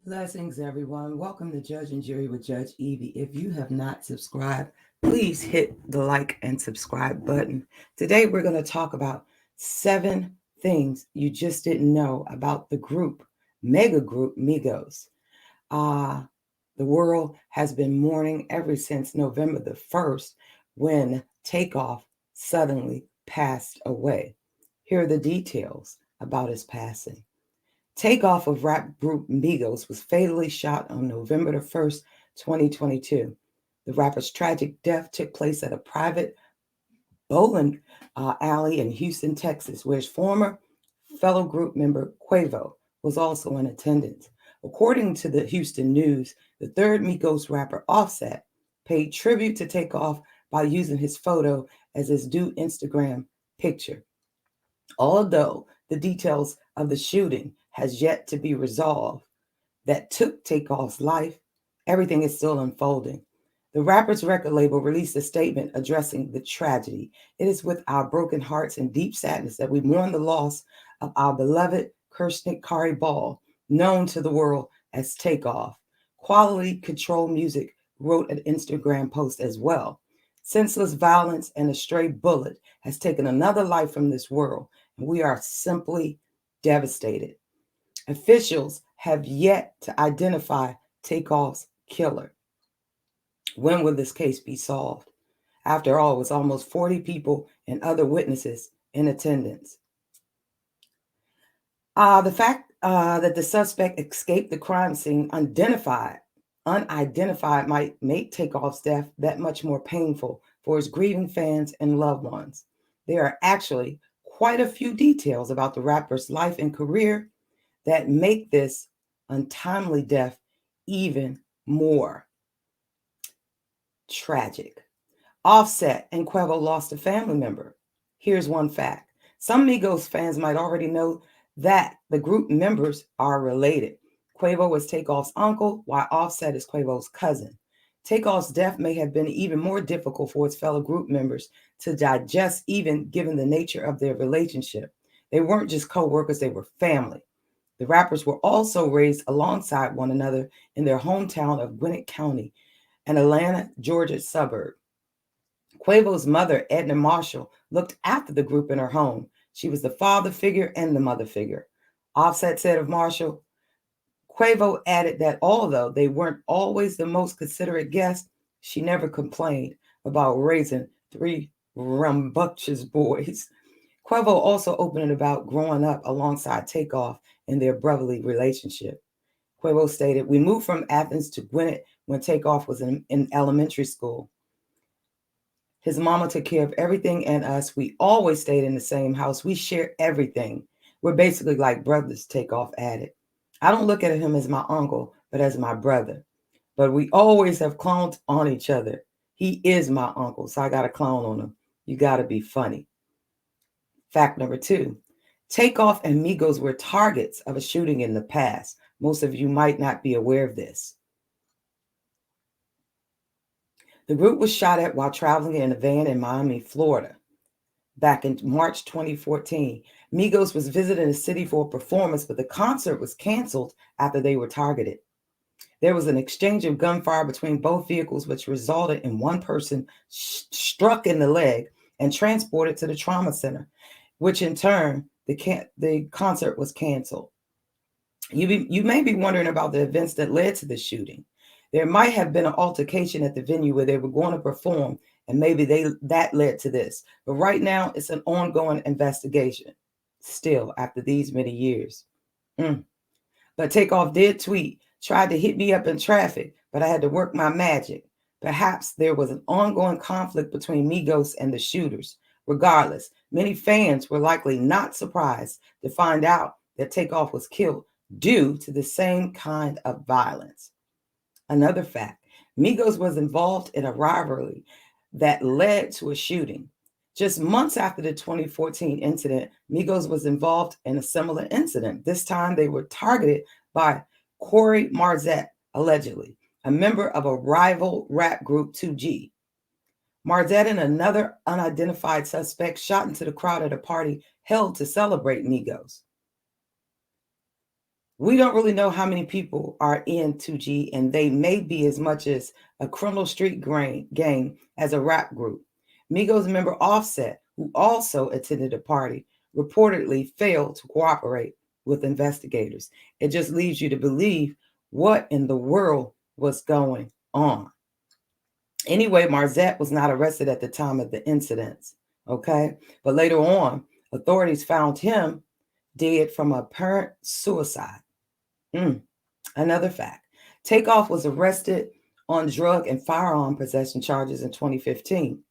Blessings, everyone. Welcome to Judge and Jury with Judge Evie. If you have not subscribed, please hit the like and subscribe button. Today, we're going to talk about 7 things you just didn't know about the group, mega group Migos. Uh, the world has been mourning ever since November the 1st when Takeoff suddenly passed away. Here are the details about his passing. Takeoff of rap group Migos was fatally shot on November the 1st, 2022. The rapper's tragic death took place at a private bowling alley in Houston, Texas, where his former fellow group member Quavo was also in attendance. According to the Houston News, the third Migos rapper Offset paid tribute to Takeoff by using his photo as his due Instagram picture. Although the details of the shooting has yet to be resolved that took Takeoff's life, everything is still unfolding. The rapper's record label released a statement addressing the tragedy. It is with our broken hearts and deep sadness that we mourn the loss of our beloved Kirshnik Kari Ball, known to the world as Takeoff. Quality Control Music wrote an Instagram post as well. Senseless violence and a stray bullet has taken another life from this world, and we are simply devastated. Officials have yet to identify Takeoff's killer. When will this case be solved? After all, it was almost 40 people and other witnesses in attendance. The fact that the suspect escaped the crime scene unidentified might make Takeoff's death that much more painful for his grieving fans and loved ones. There are actually quite a few details about the rapper's life and career that make this untimely death even more tragic. Offset and Quavo lost a family member. Here's one fact. Some Migos fans might already know that the group members are related. Quavo was Takeoff's uncle, while Offset is Quavo's cousin. Takeoff's death may have been even more difficult for his fellow group members to digest, even given the nature of their relationship. They weren't just co workers, they were family. The rappers were also raised alongside one another in their hometown of Gwinnett County, an Atlanta, Georgia suburb. Quavo's mother, Edna Marshall, looked after the group in her home. She was the father figure and the mother figure. Offset said of Marshall, Quavo added that although they weren't always the most considerate guests, she never complained about raising 3 rambunctious boys. Quavo also opened about growing up alongside Takeoff in their brotherly relationship. Quavo stated, "We moved from Athens to Gwinnett when Takeoff was in elementary school. His mama took care of everything and us. We always stayed in the same house. We share everything. We're basically like brothers," Takeoff added. "I don't look at him as my uncle, but as my brother. But we always have clowned on each other. He is my uncle, so I got to clown on him. You got to be funny." Fact number 2. Takeoff and Migos were targets of a shooting in the past. Most of you might not be aware of this. The group was shot at while traveling in a van in Miami, Florida. Back in March 2014, Migos was visiting the city for a performance, but the concert was canceled after they were targeted. There was an exchange of gunfire between both vehicles, which resulted in one person struck in the leg and transported to the trauma center, which in turn, the concert was canceled. You may be wondering about the events that led to the shooting. There might have been an altercation at the venue where they were going to perform, and maybe that led to this. But right now, it's an ongoing investigation. Still, after these many years. But Takeoff did tweet, "Tried to hit me up in traffic, but I had to work my magic." Perhaps there was an ongoing conflict between Migos and the shooters. Regardless, many fans were likely not surprised to find out that Takeoff was killed due to the same kind of violence. Another fact, Migos was involved in a rivalry that led to a shooting. Just months after the 2014 incident, Migos was involved in a similar incident. This time they were targeted by Corey Marzette, allegedly, a member of a rival rap group 2G. Marzette and another unidentified suspect shot into the crowd at a party held to celebrate Migos. We don't really know how many people are in 2G, and they may be as much as a criminal street gang as a rap group. Migos member Offset, who also attended the party, reportedly failed to cooperate with investigators. It just leaves you to believe what in the world was going on. Anyway, Marzette was not arrested at the time of the incidents, okay? But later on, authorities found him dead from apparent suicide. Another fact. Takeoff was arrested on drug and firearm possession charges in 2015.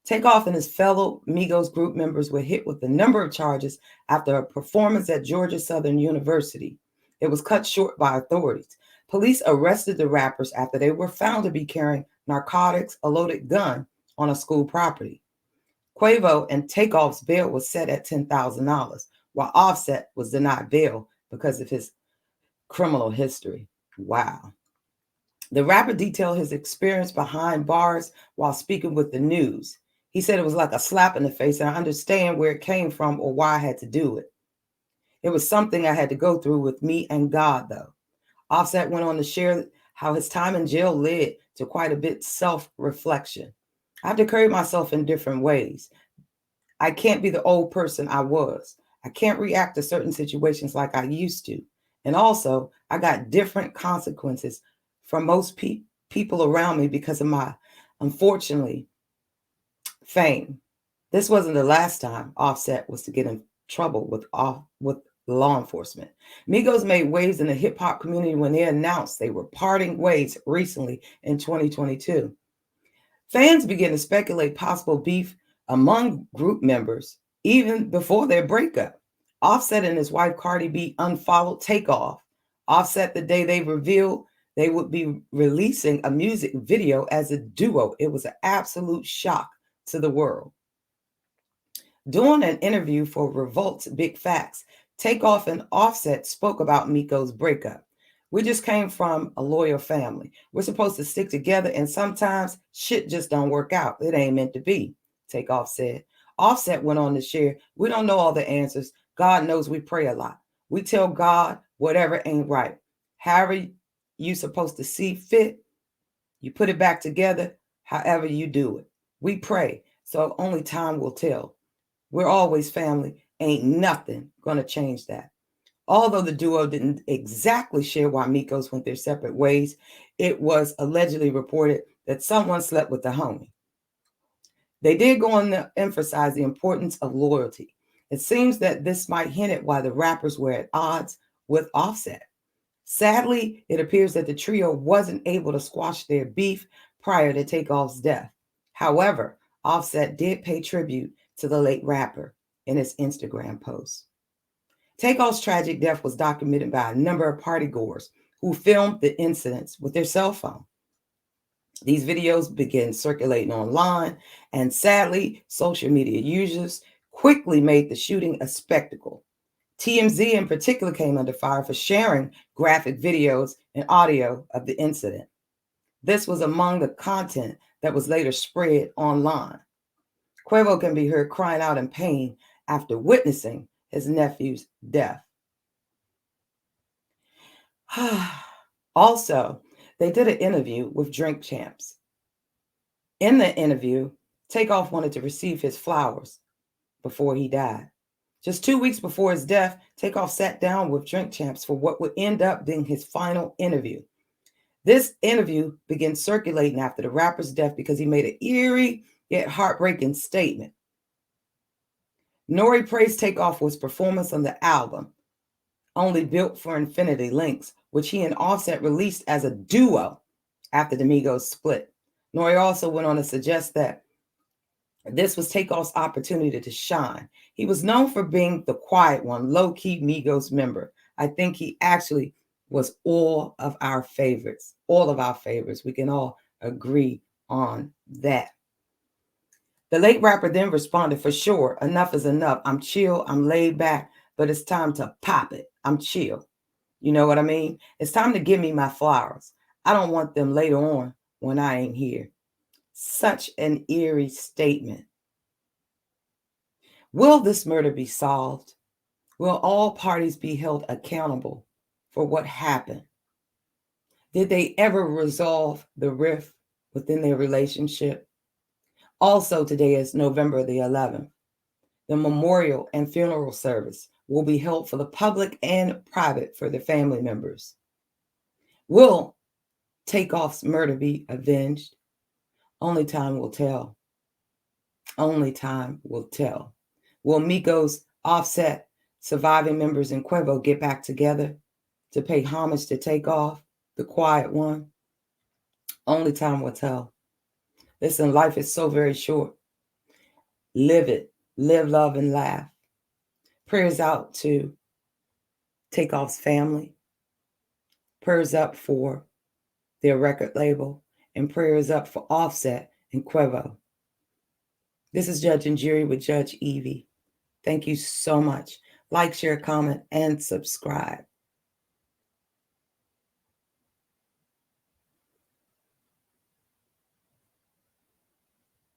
Takeoff and his fellow Migos group members were hit with a number of charges after a performance at Georgia Southern University. It was cut short by authorities. Police arrested the rappers after they were found to be carrying narcotics, a loaded gun on a school property. Quavo and Takeoff's bail was set at $10,000, while Offset was denied bail because of his criminal history. Wow. The rapper detailed his experience behind bars while speaking with the news. He said it was like a slap in the face, and I understand where it came from or why I had to do it. It was something I had to go through with me and God, though. Offset went on to share how his time in jail led to quite a bit self-reflection. I have to carry myself in different ways. I can't be the old person I was. I can't react to certain situations like I used to. And also, I got different consequences from most people around me because of my, unfortunately, fame. This wasn't the last time Offset was to get in trouble with law enforcement. Migos made waves in the hip hop community when they announced they were parting ways recently in 2022. Fans began to speculate possible beef among group members even before their breakup. Offset and his wife Cardi B unfollowed Takeoff. Offset the day they revealed they would be releasing a music video as a duo. It was an absolute shock to the world. During an interview for Revolt's Big Facts, Takeoff and Offset spoke about Miko's breakup. We just came from a loyal family. We're supposed to stick together, and sometimes shit just don't work out. It ain't meant to be, Takeoff said. Offset went on to share, we don't know all the answers. God knows we pray a lot. We tell God whatever ain't right. However you supposed to see fit, you put it back together, however you do it. We pray, so only time will tell. We're always family. Ain't nothing going to change that. Although the duo didn't exactly share why Migos went their separate ways, it was allegedly reported that someone slept with the homie. They did go on to emphasize the importance of loyalty. It seems that this might hint at why the rappers were at odds with Offset. Sadly, it appears that the trio wasn't able to squash their beef prior to Takeoff's death. However, Offset did pay tribute to the late rapper in his Instagram post. Takeoff's tragic death was documented by a number of partygoers who filmed the incidents with their cell phone. These videos began circulating online, and sadly, social media users quickly made the shooting a spectacle. TMZ in particular came under fire for sharing graphic videos and audio of the incident. This was among the content that was later spread online. Quavo can be heard crying out in pain after witnessing his nephew's death. Also, they did an interview with Drink Champs. In the interview, Takeoff wanted to receive his flowers before he died. Just 2 weeks before his death, Takeoff sat down with Drink Champs for what would end up being his final interview. This interview began circulating after the rapper's death because he made an eerie yet heartbreaking statement. Nori praised Takeoff for his performance on the album, Only Built for Infinity Links, which he and Offset released as a duo after the Migos split. Nori also went on to suggest that this was Takeoff's opportunity to shine. He was known for being the quiet one, low-key Migos member. I think he actually was all of our favorites. All of our favorites. We can all agree on that. The late rapper then responded, for sure, enough is enough. I'm chill, I'm laid back, but it's time to pop it. I'm chill. You know what I mean? It's time to give me my flowers. I don't want them later on when I ain't here. Such an eerie statement. Will this murder be solved? Will all parties be held accountable? for what happened? Did they ever resolve the rift within their relationship? Also, today is November the 11th. The memorial and funeral service will be held for the public and private for the family members. Will TAKEOFF's murder be avenged? Only time will tell. Only time will tell. Will MIGOS Offset surviving members in Quavo get back together to pay homage to TAKEOFF, the quiet one? Only time will tell. Listen, life is so very short. Live it. Live, love, and laugh. Prayers out to TAKEOFF's family. Prayers up for their record label. And prayers up for Offset and Quavo. This is Judge and Jury with Judge Evie. Thank you so much. Like, share, comment, and subscribe.